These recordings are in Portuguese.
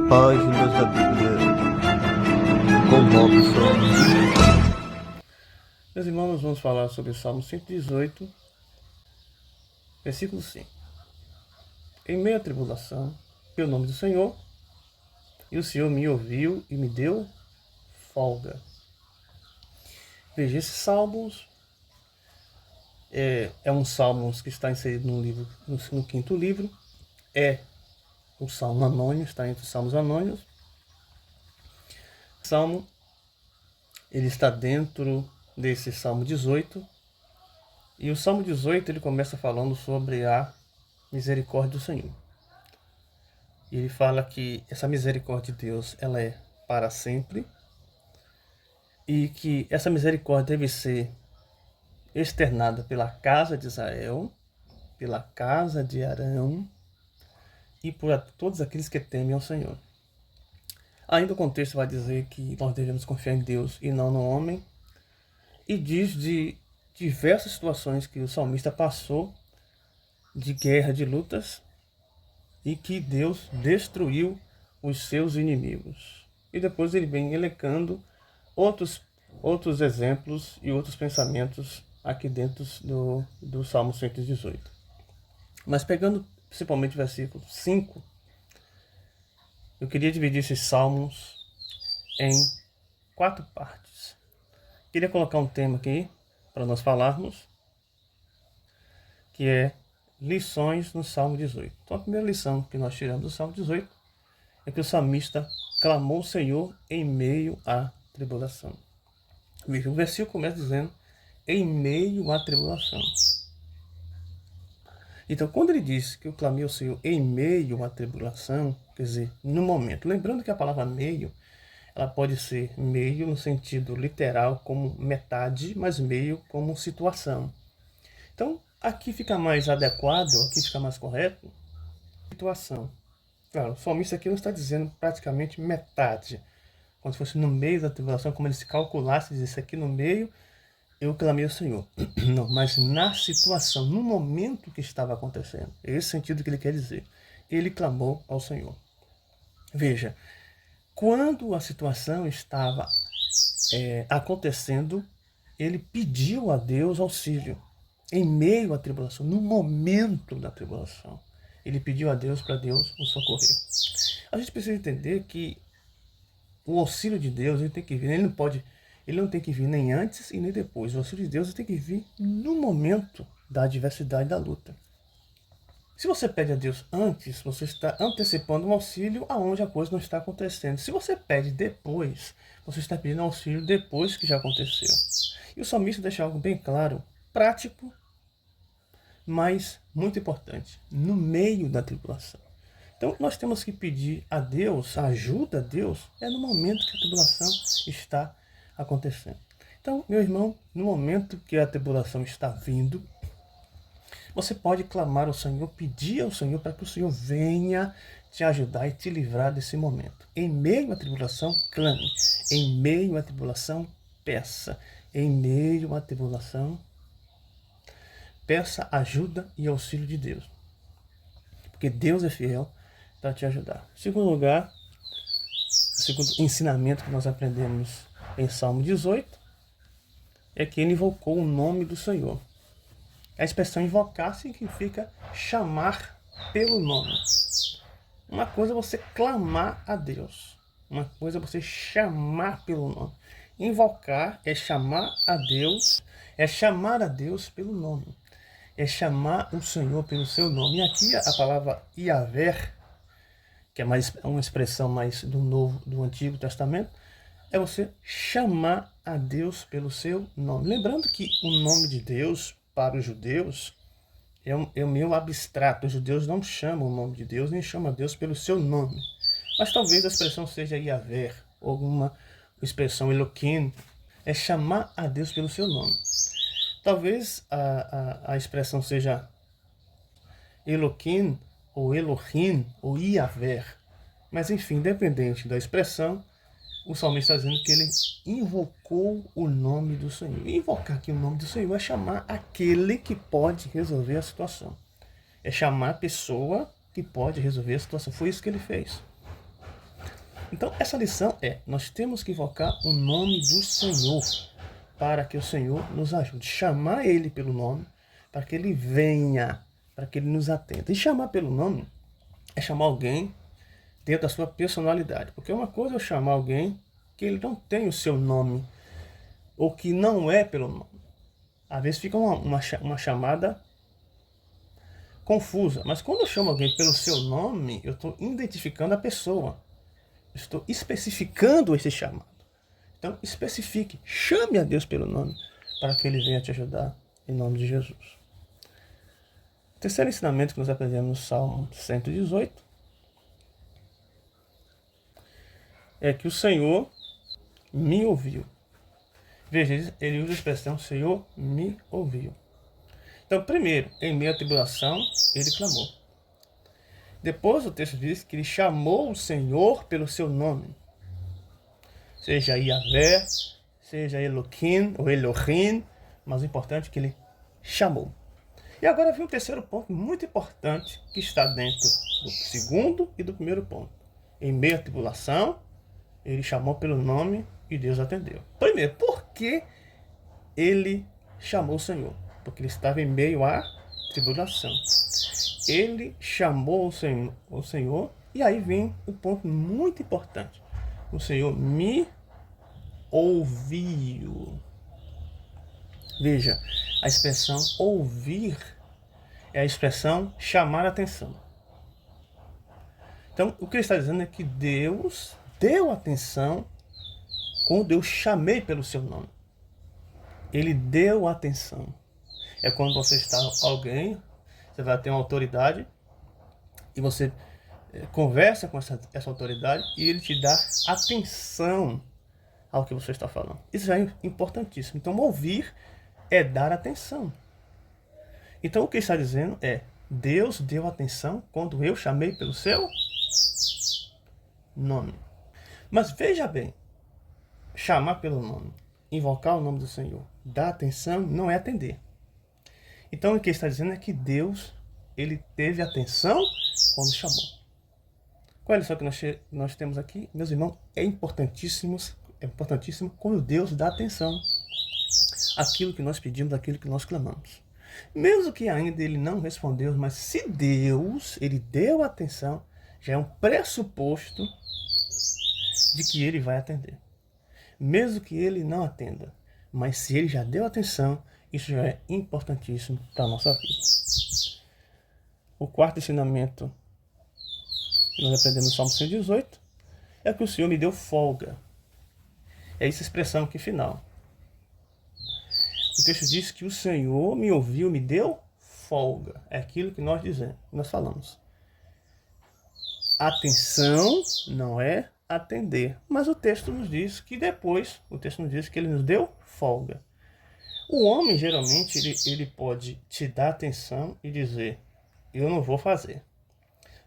Páginas da Bíblia com Robson. Meus irmãos, nós vamos falar sobre o Salmo 118, versículo 5. Em meio à tribulação, pelo nome do Senhor, e o Senhor me ouviu e me deu folga. Veja, esses salmos é um salmo que está inserido no livro, no quinto livro, é o salmo anônimo, está entre os salmos anônimos. O salmo, ele está dentro desse Salmo 18, e o Salmo 18 ele começa falando sobre a misericórdia do Senhor. E ele fala que essa misericórdia de Deus ela é para sempre, e que essa misericórdia deve ser externada pela casa de Israel, pela casa de Arão e por todos aqueles que temem ao Senhor. Ainda o contexto vai dizer que nós devemos confiar em Deus e não no homem, e diz de diversas situações que o salmista passou, de guerra, de lutas, e que Deus destruiu os seus inimigos. E depois ele vem elencando outros exemplos e outros pensamentos aqui dentro do Salmo 118. Mas pegando principalmente o versículo 5, eu queria dividir esses salmos em 4 partes. Queria colocar um tema aqui para nós falarmos, que é lições no Salmo 18. Então a primeira lição que nós tiramos do Salmo 18 é que o salmista clamou o Senhor em meio à tribulação. Veja, o versículo começa dizendo, em meio à tribulação. Então, quando ele diz que eu clamei ao Senhor em meio à tribulação, quer dizer, no momento, lembrando que a palavra meio, ela pode ser meio no sentido literal, como metade, mas meio como situação. Então, aqui fica mais adequado, aqui fica mais correto, situação. Claro, o salmista aqui não está dizendo praticamente metade, como se fosse no meio da tribulação, como ele se calculasse, dizesse aqui no meio, eu clamei ao Senhor. Não, mas na situação, no momento que estava acontecendo. É esse sentido que ele quer dizer. Ele clamou ao Senhor. Veja, quando a situação estava acontecendo, ele pediu a Deus auxílio. Em meio à tribulação, no momento da tribulação, ele pediu a Deus para Deus o socorrer. A gente precisa entender que o auxílio de Deus ele tem que vir, ele não tem que vir nem antes e nem depois. O auxílio de Deus tem que vir no momento da adversidade, da luta. Se você pede a Deus antes, você está antecipando um auxílio aonde a coisa não está acontecendo. Se você pede depois, você está pedindo auxílio depois que já aconteceu. E o salmista deixa algo bem claro, prático, mas muito importante, no meio da tribulação. Então nós temos que pedir a Deus, a ajuda a Deus, no momento que a tribulação está acontecendo. Então, meu irmão, no momento que a tribulação está vindo, você pode clamar ao Senhor, pedir ao Senhor para que o Senhor venha te ajudar e te livrar desse momento. Em meio à tribulação, clame. Em meio à tribulação, peça. Em meio à tribulação, peça ajuda e auxílio de Deus. Porque Deus é fiel para te ajudar. Em segundo lugar, o segundo ensinamento que nós aprendemos em Salmo 18 é que ele invocou o nome do Senhor. A expressão invocar significa chamar pelo nome. Uma coisa é você clamar a Deus. Uma coisa é você chamar pelo nome. Invocar é chamar a Deus pelo nome. É chamar o Senhor pelo seu nome. E aqui a palavra Yahvé, que é uma expressão mais do Antigo Testamento, é você chamar a Deus pelo seu nome. Lembrando que o nome de Deus, para os judeus, é meio abstrato. Os judeus não chamam o nome de Deus, nem chamam a Deus pelo seu nome. Mas talvez a expressão seja Yahvé, ou alguma expressão Elohim, é chamar a Deus pelo seu nome. Talvez a expressão seja Elohim, ou Elohim, ou Yahvé. Mas enfim, independente da expressão, o salmista está dizendo que ele invocou o nome do Senhor. E invocar aqui o nome do Senhor é chamar aquele que pode resolver a situação. É chamar a pessoa que pode resolver a situação. Foi isso que ele fez. Então, essa lição é, nós temos que invocar o nome do Senhor, para que o Senhor nos ajude. Chamar Ele pelo nome, para que Ele venha, para que Ele nos atenda. E chamar pelo nome é chamar alguém dentro da sua personalidade. Porque uma coisa é eu chamar alguém que ele não tem o seu nome, ou que não é pelo nome. Às vezes fica uma chamada confusa. Mas quando eu chamo alguém pelo seu nome, eu estou identificando a pessoa. Estou especificando esse chamado. Então, especifique, chame a Deus pelo nome, para que Ele venha te ajudar, em nome de Jesus. O terceiro ensinamento que nós aprendemos no Salmo 118 é que o Senhor me ouviu. Veja, ele usa a expressão Senhor me ouviu. Então, primeiro, em meio à tribulação, ele clamou. Depois o texto diz que ele chamou o Senhor pelo seu nome. Seja Yahvé, seja Elohim ou Elohim, mas o importante é que ele chamou. E agora vem um terceiro ponto muito importante que está dentro do segundo e do primeiro ponto. Em meio à tribulação, ele chamou pelo nome e Deus atendeu. Primeiro, por que ele chamou o Senhor? Porque ele estava em meio à tribulação. Ele chamou o Senhor e aí vem um ponto muito importante. O Senhor me ouviu. Veja, a expressão ouvir é a expressão chamar a atenção. Então, o que ele está dizendo é que Deus deu atenção quando eu chamei pelo seu nome. Ele deu atenção. É quando você está alguém, você vai ter uma autoridade e você conversa com essa autoridade e ele te dá atenção ao que você está falando. Isso é importantíssimo. Então, ouvir é dar atenção. Então, o que ele está dizendo é, Deus deu atenção quando eu chamei pelo seu nome. Mas veja bem, chamar pelo nome, invocar o nome do Senhor, dar atenção não é atender. Então, o que ele está dizendo é que Deus, ele teve atenção quando chamou. Qual é a lição que nós temos aqui? Meus irmãos, é importantíssimo quando Deus dá atenção àquilo que nós pedimos, àquilo que nós clamamos. Mesmo que ainda ele não respondeu, mas se Deus, ele deu atenção, já é um pressuposto de que ele vai atender. Mesmo que ele não atenda, mas se ele já deu atenção, isso já é importantíssimo para a nossa vida. O quarto ensinamento que nós aprendemos no Salmo 118 é que o Senhor me deu folga. É essa expressão aqui final. O texto diz que o Senhor me ouviu, me deu folga. É aquilo que nós dizemos, nós falamos. Atenção não é atender. Mas o texto nos diz que depois, o texto nos diz que ele nos deu folga. O homem, geralmente, ele pode te dar atenção e dizer, eu não vou fazer.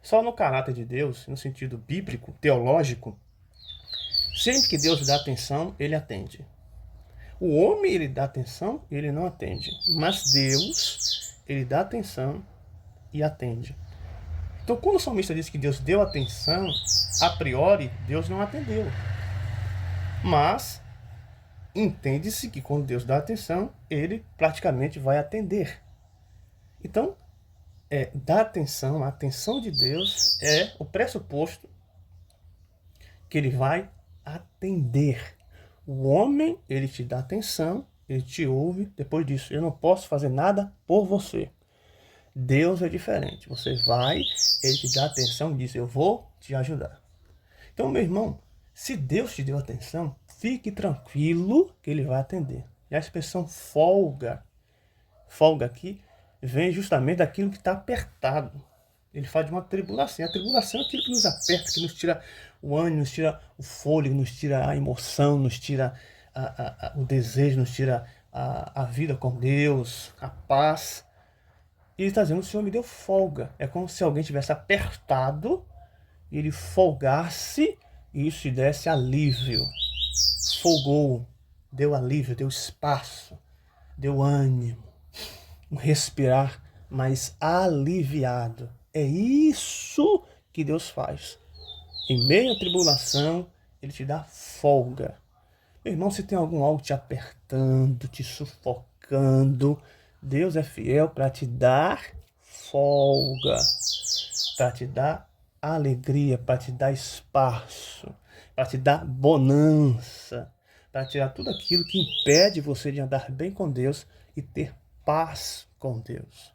Só no caráter de Deus, no sentido bíblico, teológico, sempre que Deus dá atenção, ele atende. O homem, ele dá atenção e ele não atende. Mas Deus, ele dá atenção e atende. Então, quando o salmista diz que Deus deu atenção, a priori, Deus não atendeu. Mas, entende-se que quando Deus dá atenção, ele praticamente vai atender. Então, dar atenção, a atenção de Deus é o pressuposto que ele vai atender. O homem, ele te dá atenção, ele te ouve, depois disso, eu não posso fazer nada por você. Deus é diferente. Você vai, ele te dá atenção e diz, eu vou te ajudar. Então, meu irmão, se Deus te deu atenção, fique tranquilo que ele vai atender. E a expressão folga aqui, vem justamente daquilo que está apertado. Ele fala de uma tribulação. A tribulação é aquilo que nos aperta, que nos tira o ânimo, nos tira o fôlego, nos tira a emoção, nos tira o desejo, nos tira a vida com Deus, a paz. E ele está dizendo, o Senhor me deu folga. É como se alguém tivesse apertado, e ele folgasse, e isso te desse alívio. Folgou, deu alívio, deu espaço, deu ânimo. Um respirar mais aliviado. É isso que Deus faz. Em meio à tribulação, Ele te dá folga. Meu irmão, se tem algo te apertando, te sufocando, Deus é fiel para te dar folga, para te dar alegria, para te dar espaço, para te dar bonança, para tirar tudo aquilo que impede você de andar bem com Deus e ter paz com Deus.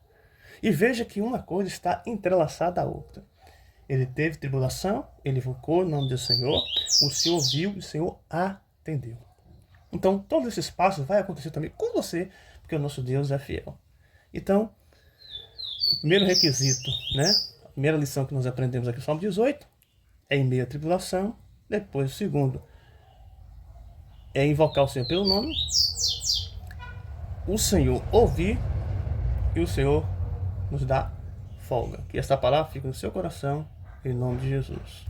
E veja que uma coisa está entrelaçada à outra. Ele teve tribulação, ele invocou o nome do Senhor, o Senhor viu e o Senhor atendeu. Então, todos esses passos vai acontecer também com você, porque o nosso Deus é fiel. Então, o primeiro requisito, né? A primeira lição que nós aprendemos aqui no Salmo 18 é em meio à tribulação. Depois, o segundo é invocar o Senhor pelo nome, o Senhor ouvir e o Senhor nos dá folga. Que esta palavra fique no seu coração, em nome de Jesus.